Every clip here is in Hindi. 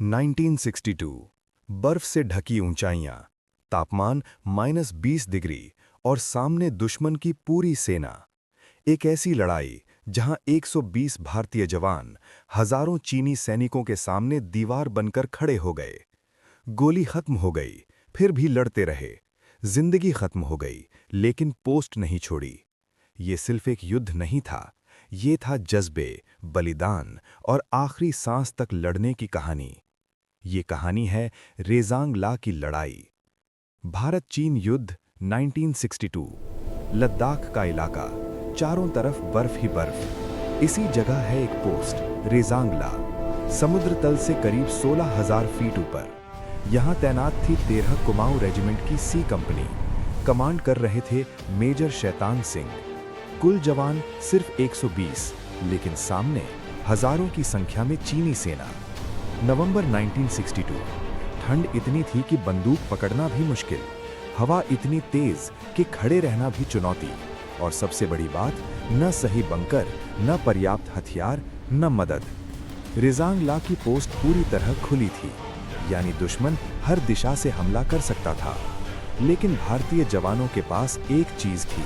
1962 बर्फ से ढकी ऊंचाइयां, तापमान -20 डिग्री और सामने दुश्मन की पूरी सेना। एक ऐसी लड़ाई जहां 120 भारतीय जवान हजारों चीनी सैनिकों के सामने दीवार बनकर खड़े हो गए। गोली खत्म हो गई, फिर भी लड़ते रहे। जिंदगी खत्म हो गई, लेकिन पोस्ट नहीं छोड़ी। ये सिर्फ एक युद्ध नहीं था, ये था जज्बे, बलिदान और आखिरी सांस तक लड़ने की कहानी। ये कहानी है रेजांग ला की लड़ाई। भारत चीन युद्ध 1962। लद्दाख का इलाका, चारों तरफ बर्फ ही बर्फ। इसी जगह है एक पोस्ट, रेजांग ला, समुद्र तल से करीब 16,000 फीट ऊपर। यहाँ तैनात थी 13 कुमाऊं रेजिमेंट की सी कंपनी। कमांड कर रहे थे मेजर शैतान सिंह। कुल जवान सिर्फ 120, लेकिन सामने हजारों की संख्या में चीनी सेना। नवंबर 1962। ठंड इतनी थी कि बंदूक पकड़ना भी मुश्किल, हवा इतनी तेज कि खड़े रहना भी चुनौती, और सबसे बड़ी बात, न सही बंकर, न पर्याप्त हथियार, न मदद। रेजांग ला की पोस्ट पूरी तरह खुली थी, यानी दुश्मन हर दिशा से हमला कर सकता था। लेकिन भारतीय जवानों के पास एक चीज थी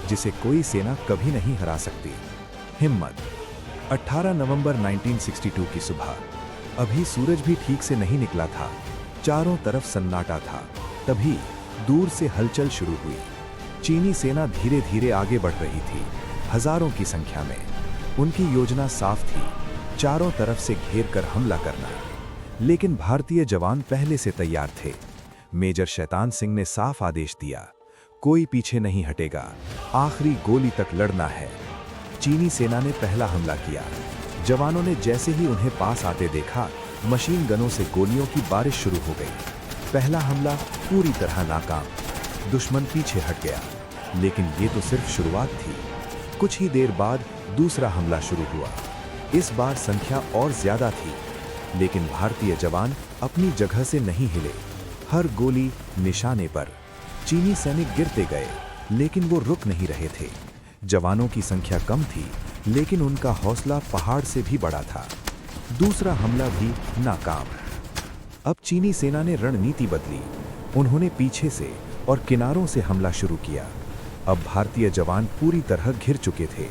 जिसे कोई सेना कभी नहीं हरा सकती, हिम्मत। 18 नवंबर 1962 की सुबह, अभी सूरज भी ठीक से नहीं निकला था, चारों तरफ सन्नाटा था। तभी दूर से हलचल शुरू हुई। चीनी सेना धीरे धीरे आगे बढ़ रही थी, हजारों की संख्या में। उनकी योजना साफ थी, चारों तरफ से घेर कर हमला करना। लेकिन भारतीय जवान पहले से तैयार थे। मेजर शैतान सिंह ने साफ आदेश दिया, कोई पीछे नहीं हटेगा, आखिरी गोली तक लड़ना है। चीनी सेना ने पहला हमला किया। जवानों ने जैसे ही उन्हें पास आते देखा, मशीन गनों से गोलियों की बारिश शुरू हो गई। पहला हमला पूरी तरह नाकाम, दुश्मन पीछे हट गया। लेकिन ये तो सिर्फ शुरुआत थी। कुछ ही देर बाद दूसरा हमला शुरू हुआ। इस बार संख्या और ज्यादा थी, लेकिन भारतीय जवान अपनी जगह से नहीं हिले। हर गोली निशाने पर। चीनी सैनिक गिरते गए, लेकिन वो रुक नहीं रहे थे। जवानों की संख्या कम थी, लेकिन उनका हौसला पहाड़ से भी बड़ा था। दूसरा हमला भी नाकाम। अब चीनी सेना ने रणनीति बदली। उन्होंने पीछे से और किनारों से हमला शुरू किया। अब भारतीय जवान पूरी तरह घिर चुके थे।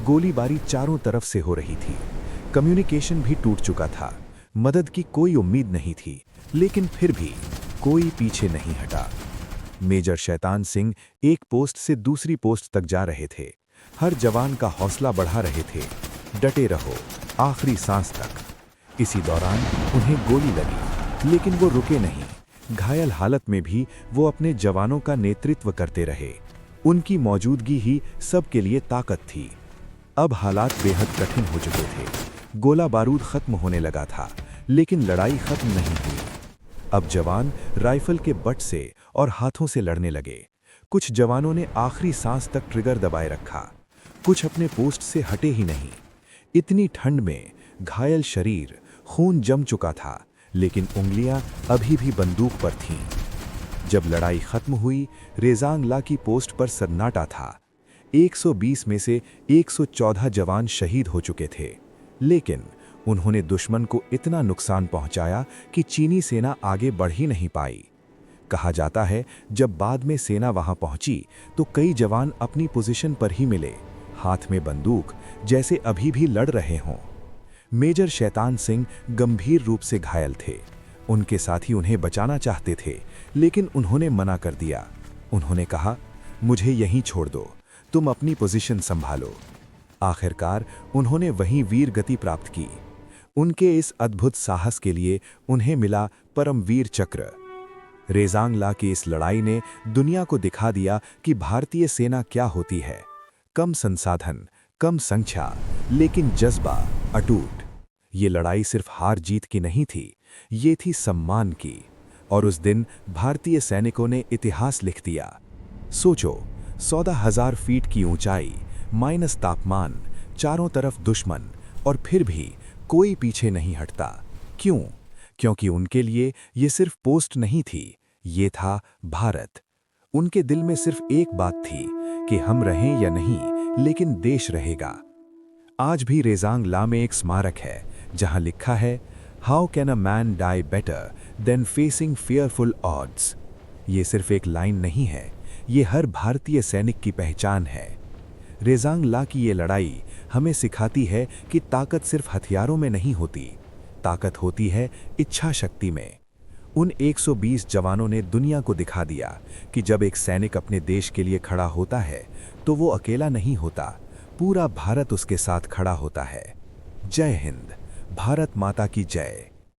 गोलीबारी चारों तरफ से हो रही थी। कम्युनिकेशन भी टूट चुका था। मदद की कोई उम्मीद नहीं थी, लेकिन फिर भी कोई पीछे नहीं हटा। मेजर शैतान सिंह एक पोस्ट से दूसरी पोस्ट तक जा रहे थे। हर जवान का हौसला बढ़ा रहे थे, डटे रहो, आखिरी सांस तक। इसी दौरान उन्हें गोली लगी, लेकिन वो रुके नहीं। घायल हालत में भी वो अपने जवानों का नेतृत्व करते रहे। उनकी मौजूदगी ही सबके लिए ताकत थी। अब हालात बेहद कठिन हो चुके थे। गोला बारूद खत्म होने लगा था, लेकिन लड़ाई खत्म नहीं हुई। अब जवान राइफल के बट से और हाथों से लड़ने लगे। कुछ जवानों ने आखिरी सांस तक ट्रिगर दबाए रखा, कुछ अपने पोस्ट से हटे ही नहीं। इतनी ठंड में घायल शरीर, खून जम चुका था, लेकिन उंगलियां अभी भी बंदूक पर थीं। जब लड़ाई खत्म हुई, रेजांग ला की पोस्ट पर सन्नाटा था। 120 में से 114 जवान शहीद हो चुके थे, लेकिन उन्होंने दुश्मन को इतना नुकसान पहुंचाया कि चीनी सेना आगे बढ़ ही नहीं पाई। कहा जाता है, जब बाद में सेना वहां पहुंची तो कई जवान अपनी पोजीशन पर ही मिले, हाथ में बंदूक, जैसे अभी भी लड़ रहे हों। मेजर शैतान सिंह गंभीर रूप से घायल थे। उनके साथी उन्हें बचाना चाहते थे, लेकिन उन्होंने मना कर दिया। उन्होंने कहा, मुझे यहीं छोड़ दो, तुम अपनी पोजीशन संभालो। आखिरकार उन्होंने वहीं वीर गति प्राप्त की। उनके इस अद्भुत साहस के लिए उन्हें मिला परमवीर चक्र। रेजांग ला की इस लड़ाई ने दुनिया को दिखा दिया कि भारतीय सेना क्या होती है। कम संसाधन, कम संख्या, लेकिन जज्बा अटूट। ये लड़ाई सिर्फ हार जीत की नहीं थी, ये थी सम्मान की। और उस दिन भारतीय सैनिकों ने इतिहास लिख दिया। सोचो, 14,000 फीट की ऊंचाई, माइनस तापमान, चारों तरफ दुश्मन, और फिर भी कोई पीछे नहीं हटता। क्यों? क्योंकि उनके लिए ये सिर्फ पोस्ट नहीं थी, ये था भारत। उनके दिल में सिर्फ एक बात थी कि हम रहें या नहीं, लेकिन देश रहेगा। आज भी रेजांग ला में एक स्मारक है जहां लिखा है, how can a man die better than facing fearful odds? ये सिर्फ एक लाइन नहीं है, ये हर भारतीय सैनिक की पहचान है। रेजांग ला की ये लड़ाई हमें सिखाती है कि ताकत सिर्फ हथियारों में नहीं होती, ताकत होती है इच्छा शक्ति में। उन 120 जवानों ने दुनिया को दिखा दिया कि जब एक सैनिक अपने देश के लिए खड़ा होता है तो वो अकेला नहीं होता, पूरा भारत उसके साथ खड़ा होता है। जय हिंद, भारत माता की जय।